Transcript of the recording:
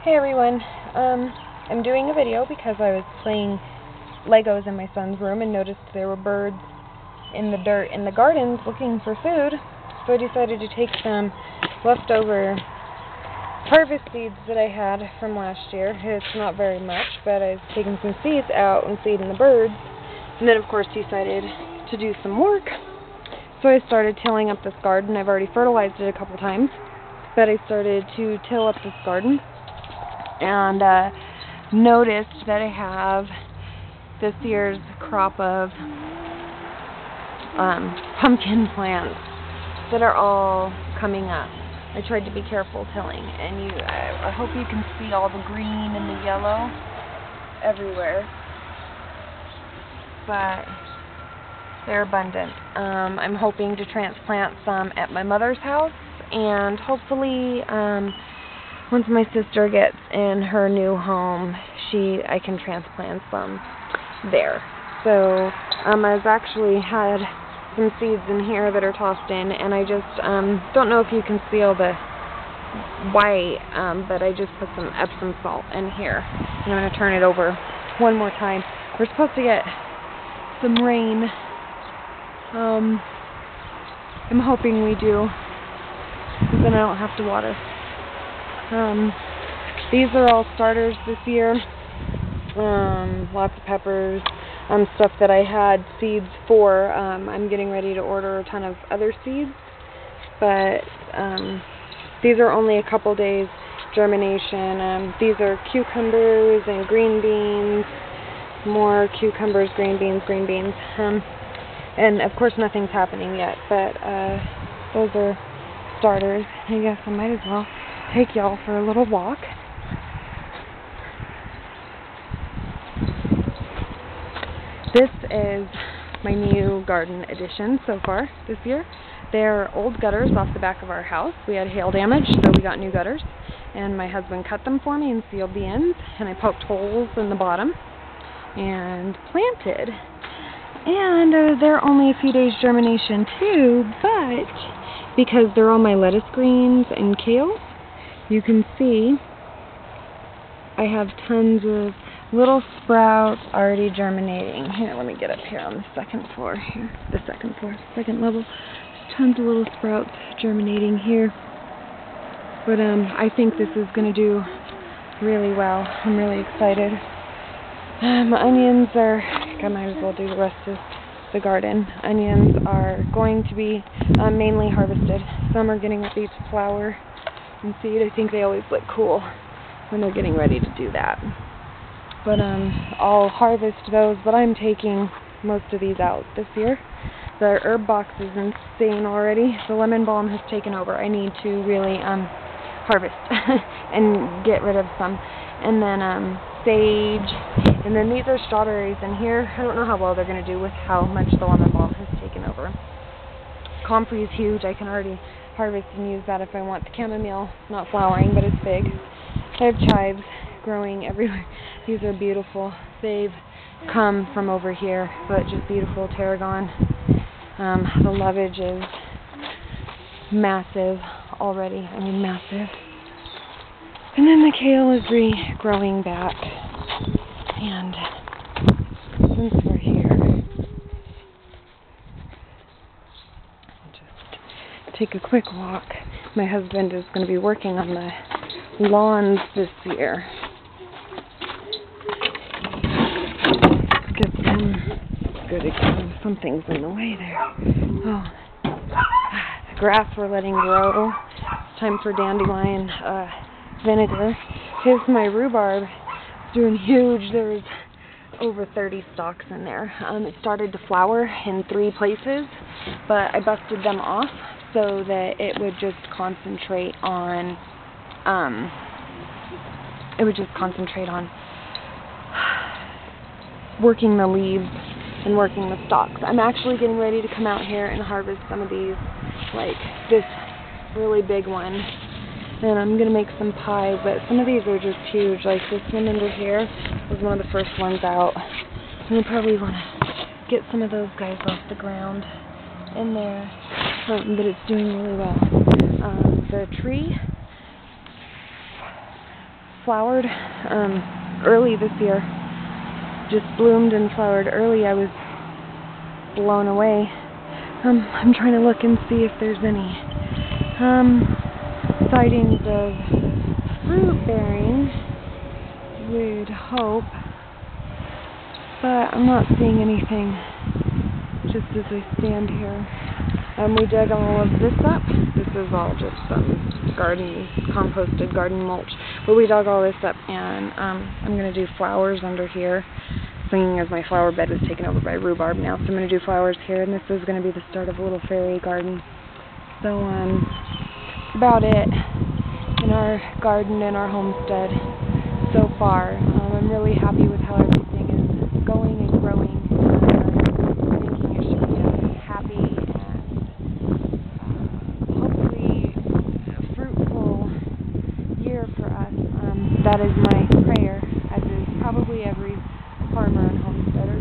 Hey everyone, I'm doing a video because I was playing Legos in my son's room and noticed there were birds in the dirt in the gardens looking for food, so I decided to take some leftover harvest seeds that I had from last year. It's not very much, but I've taken some seeds out and feeding the birds, and then of course decided to do some work. So I started tilling up this garden. I've already fertilized it a couple times, but I started to till up this garden and noticed that I have this year's crop of pumpkin plants that are all coming up. I tried to be careful tilling, and I hope you can see all the green and the yellow everywhere, but they're abundant. I'm hoping to transplant some at my mother's house, and hopefully once my sister gets in her new home, I can transplant some there. So I've actually had some seeds in here that are tossed in, and I just don't know if you can see all the white, but I just put some Epsom salt in here. And I'm going to turn it over one more time. We're supposed to get some rain. I'm hoping we do, because then I don't have to water. These are all starters this year. Lots of peppers, stuff that I had seeds for. I'm getting ready to order a ton of other seeds, but these are only a couple days germination. These are cucumbers and green beans, more cucumbers, green beans, and of course nothing's happening yet, but those are starters. I guess I might as well take y'all for a little walk. This is my new garden addition so far this year. They're old gutters off the back of our house. We had hail damage, so we got new gutters, and my husband cut them for me and sealed the ends, and I poked holes in the bottom and planted. And they're only a few days germination too, but because they're all my lettuce greens and kale, you can see I have tons of little sprouts already germinating. Here, let me get up here on the second floor. Here, second level. Tons of little sprouts germinating here. But I think this is going to do really well. I'm really excited. Onions are, I might as well do the rest of the garden. Onions are going to be mainly harvested. Some are getting ready to flower and seed. I think they always look cool when they're getting ready to do that. But I'll harvest those, but I'm taking most of these out this year. The herb box is insane already. The lemon balm has taken over. I need to really harvest and get rid of some. And then sage, and then these are strawberries in here. I don't know how well they're going to do with how much the lemon balm has taken over. Comfrey is huge. I can already harvest and use that if I want. The chamomile, not flowering, but it's big. I have chives growing everywhere. These are beautiful. They've come from over here, but just beautiful tarragon. The lovage is massive already. I mean, massive. And then the kale is regrowing back. And since we're here, I'll just take a quick walk. My husband is going to be working on the lawns this year. Get some good again. Something's in the way there. Oh, the grass we're letting grow. It's time for dandelion vinegar. Here's my rhubarb. It's doing huge. There's over 30 stalks in there. It started to flower in 3 places, but I busted them off so that it would just concentrate on working the leaves and working the stalks. I'm actually getting ready to come out here and harvest some of these, like this really big one, and I'm going to make some pie, but some of these are just huge. Like this one under here was one of the first ones out, and I probably want to get some of those guys off the ground in there, but it's doing really well. The tree flowered early this year. Just bloomed and flowered early. I was blown away. I'm trying to look and see if there's any sightings of fruit bearing. We'd hope, but I'm not seeing anything just as I stand here. We dug all of this up. This is all just composted garden mulch, but we dug all this up, and I'm going to do flowers under here, seeing as my flower bed was taken over by rhubarb now, so I'm going to do flowers here, and this is going to be the start of a little fairy garden. So that's about it in our garden and our homestead so far. I'm really happy with how everything is going and growing. I'm thinking it should be a happy and hopefully a fruitful year for us. That is my prayer, as is probably every farmer and homesteader.